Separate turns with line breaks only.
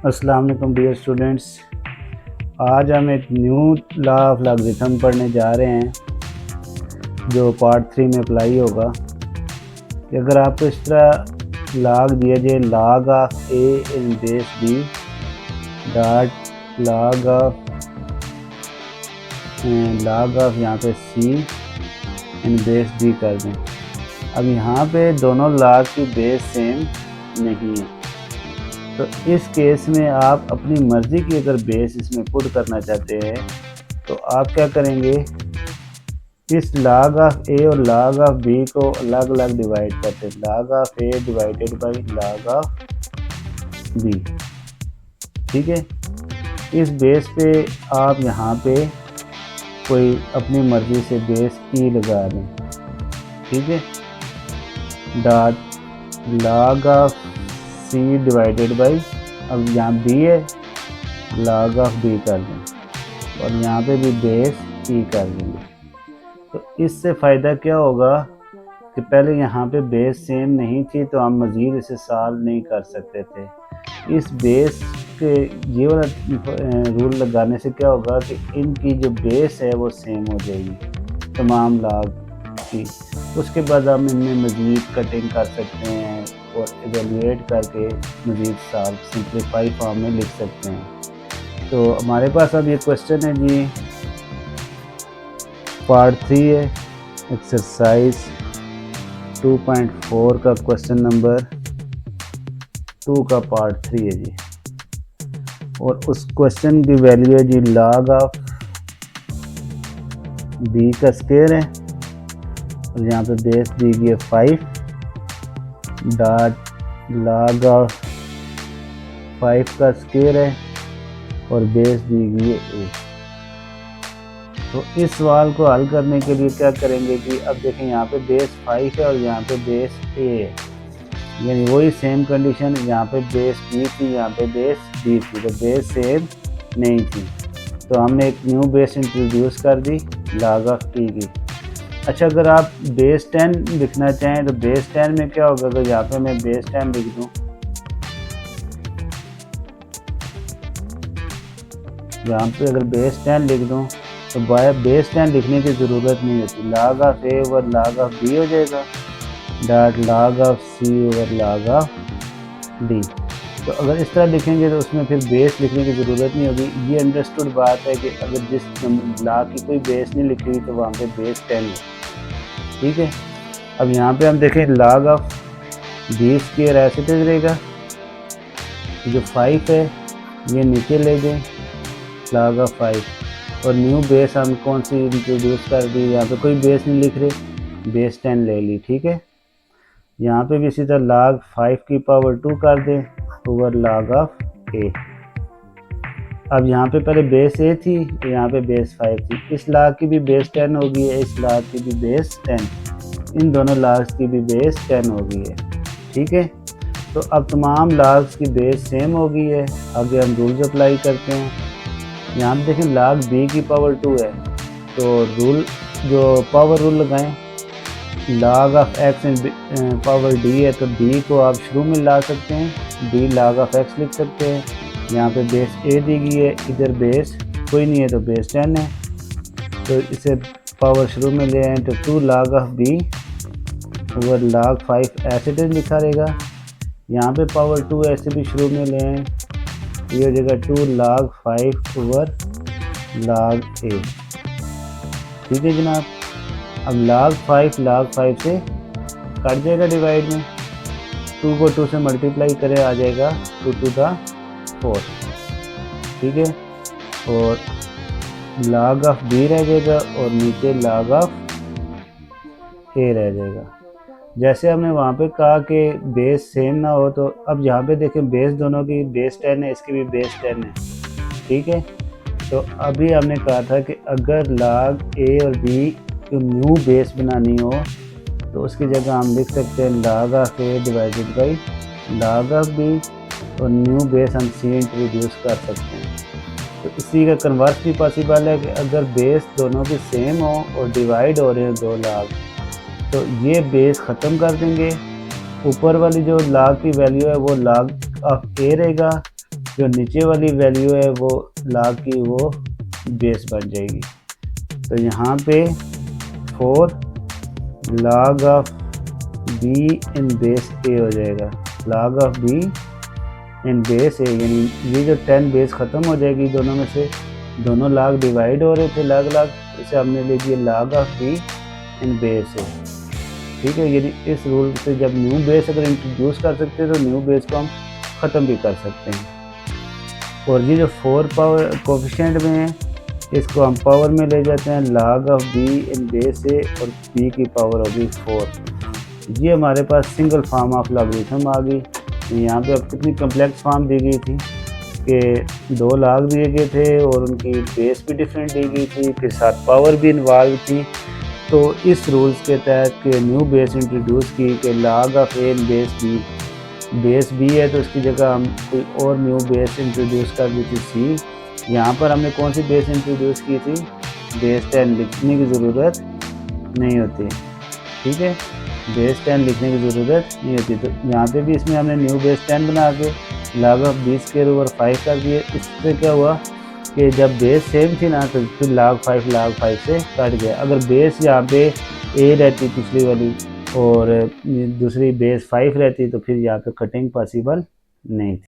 अस्सलाम वालेकुम dear students. आज हम एक न्यू लॉ ऑफ लॉगरिथम पढ़ने जा रहे हैं जो पार्ट 3 में अप्लाई होगा कि अगर आपको इस तरह लॉग दिया जाए log of A in base B dot log of यहाँ पे सी इन बेस बी कर दें। अब यहाँ पे दोनों लॉग की बेस सेम नहीं है, तो इस केस में आप अपनी मर्ज़ी की अगर बेस इसमें पुट करना चाहते हैं तो आप क्या करेंगे, इस log ऑफ ए और log ऑफ बी को अलग अलग डिवाइड करते हैं। log of A divided by log of B, ठीक है। इस बेस पे आप यहाँ पे कोई अपनी मर्ज़ी से बेस ई लगा दें, ठीक है। Dot log of C divided by, अब यहाँ बी है, log ऑफ बी कर दें और यहाँ पे भी बेस ई कर देंगे। तो इससे फ़ायदा क्या होगा कि पहले यहाँ पे बेस सेम नहीं थी तो हम मज़ीद इसे सॉल्व नहीं कर सकते थे। इस बेस के ये वाला रूल लगाने से क्या होगा कि इनकी जो बेस है वो सेम हो जाएगी तमाम log की। उसके बाद हम इनमें मज़ीद कटिंग कर सकते हैं और एवेलुएट करके मज़ीद सॉल्व सिंप्लीफाई फॉर्म में लिख सकते हैं। तो हमारे पास अब ये क्वेश्चन है जी, पार्ट 3 है, एक्सरसाइज 2.4 का क्वेश्चन नंबर 2 का पार्ट 3 है जी। और उस क्वेश्चन की वैल्यू है जी log ऑफ बी का स्क्वायर है और यहाँ पे बेस दी गई है 5 डॉट log ऑफ 5 का स्क्वायर है और बेस दी गई है 8। तो इस सवाल को हल करने के लिए क्या करेंगे कि अब देखें यहाँ पे बेस 5 है और यहाँ पे बेस ए है, यानी वही सेम कंडीशन, यहाँ पे बेस बी थी, यहाँ पे बेस बी थी, तो बेस सेम नहीं थी। तो हमने एक न्यू बेस इंट्रोड्यूस कर दी log ऑफ ई की। अच्छा, अगर आप बेस 10 लिखना चाहें तो बेस 10 में क्या होगा, तो यहाँ पे मैं बेस 10 लिख दूँ, यहाँ पे अगर बेस 10 लिख दूँ तो बेस 10 लिखने की ज़रूरत नहीं होती, log of A over log of B हो जाएगा dot log of C over log of D. तो अगर इस तरह लिखेंगे तो उसमें फिर बेस लिखने की ज़रूरत नहीं होगी। ये अंडरस्टूड बात है कि अगर जिस log की कोई बेस नहीं लिखी हुई तो वहाँ पे बेस 10 है, ठीक है। अब यहाँ पे हम देखें log ऑफ बी स्क्वायर ऐसे रहेगा, जो 5 है ये नीचे ले दें log ऑफ 5 और न्यू बेस हम कौन सी इंट्रोड्यूस कर दी, यहाँ पे कोई बेस नहीं लिख रहे, बेस 10 ले ली, ठीक है। यहाँ पे भी इसी तरह log 5 की पावर 2 कर दें ओवर log ऑफ ए। अब यहाँ पे पहले बेस ए थी, यहाँ पे बेस 5 थी, इस log की भी बेस 10 हो गई है, इस log की भी बेस 10, इन दोनों logs की भी बेस 10 हो गई है, ठीक है। तो अब तमाम logs की बेस सेम हो गई है। आगे हम रूल्स अप्लाई करते हैं। यहाँ पे देखें log b की पावर 2 है, तो रूल जो पावर रूल लगाएं, log of x in power d है तो d को आप शुरू में ला सकते हैं, d log ऑफ x लिख सकते हैं। यहाँ पे बेस a दी गई है, इधर बेस कोई नहीं है तो बेस 10 है, तो इसे पावर शुरू में ले आए तो 2 log of b over log 5 ऐसे लिखा रहेगा। यहाँ पे पावर 2 ऐसे भी शुरू में ले आए, ये हो जाएगा 2 log 5 ओवर log a, ठीक है जनाब। अब log 5 से कट जाएगा डिवाइड में, 2 को 2 से मल्टीप्लाई करें आ जाएगा 2 to the 4, ठीक है। और log ऑफ b रह जाएगा और नीचे log ऑफ a रह जाएगा। जैसे हमने वहाँ पे कहा कि बेस सेम ना हो, तो अब यहाँ पे देखें बेस दोनों की बेस 10 है, इसकी भी बेस 10 है, ठीक है। तो अभी हमने कहा था कि अगर log a और b को न्यू बेस बनानी हो तो उसकी जगह हम लिख सकते हैं log of a divided by log of b और न्यू बेस हम c इंट्रोड्यूस कर सकते हैं। तो इसी का कन्वर्स भी पॉसिबल है कि अगर बेस दोनों की सेम हो और डिवाइड हो रहे हैं दो log, तो ये बेस ख़त्म कर देंगे, ऊपर वाली जो log की वैल्यू है वो log ऑफ a रहेगा जो नीचे वाली वैल्यू है वो log की वो बेस बन जाएगी। तो यहाँ पे 4 log of b in base a हो जाएगा। log of b in base a, यानी ये जो 10 बेस ख़त्म हो जाएगी दोनों में से, दोनों log डिवाइड हो रहे थे log log, इसे हमने ले लिया log of b in base a। ठीक है, यानी इस रूल से जब न्यू बेस अगर इंट्रोड्यूस कर सकते हैं तो न्यू बेस को हम ख़त्म भी कर सकते हैं। और ये जो 4 पावर कोफिशिएंट में है इसको हम पावर में ले जाते हैं, log of b in base a और b की पावर होगी 4। ये हमारे पास सिंगल फॉर्म ऑफ लॉगरिथम आ गई। यहाँ पे अब कितनी कम्प्लेक्स फॉर्म दी गई थी कि 2 log दिए गए थे और उनकी बेस भी डिफरेंट दी गई थी, फिर साथ पावर भी इन्वॉल्व थी। तो इस रूल्स के तहत कि न्यू बेस इंट्रोड्यूस की कि log of a in base b है तो उसकी जगह हम कोई और न्यू बेस इंट्रोड्यूस कर दी थी c। यहाँ पर हमने कौन सी बेस इंट्रोड्यूस की थी, बेस 10 लिखने की ज़रूरत नहीं होती। ठीक है, बेस 10 लिखने की ज़रूरत नहीं होती। तो यहाँ पे भी इसमें हमने न्यू बेस 10 बना के log of b square over 5 कर दिए। इससे क्या हुआ कि जब बेस सेम थी ना तो फिर log 5 से कट गया। अगर बेस यहाँ पे a रहती पिछली वाली और दूसरी बेस 5 रहती तो फिर यहाँ पे कटिंग पॉसिबल नहीं थी।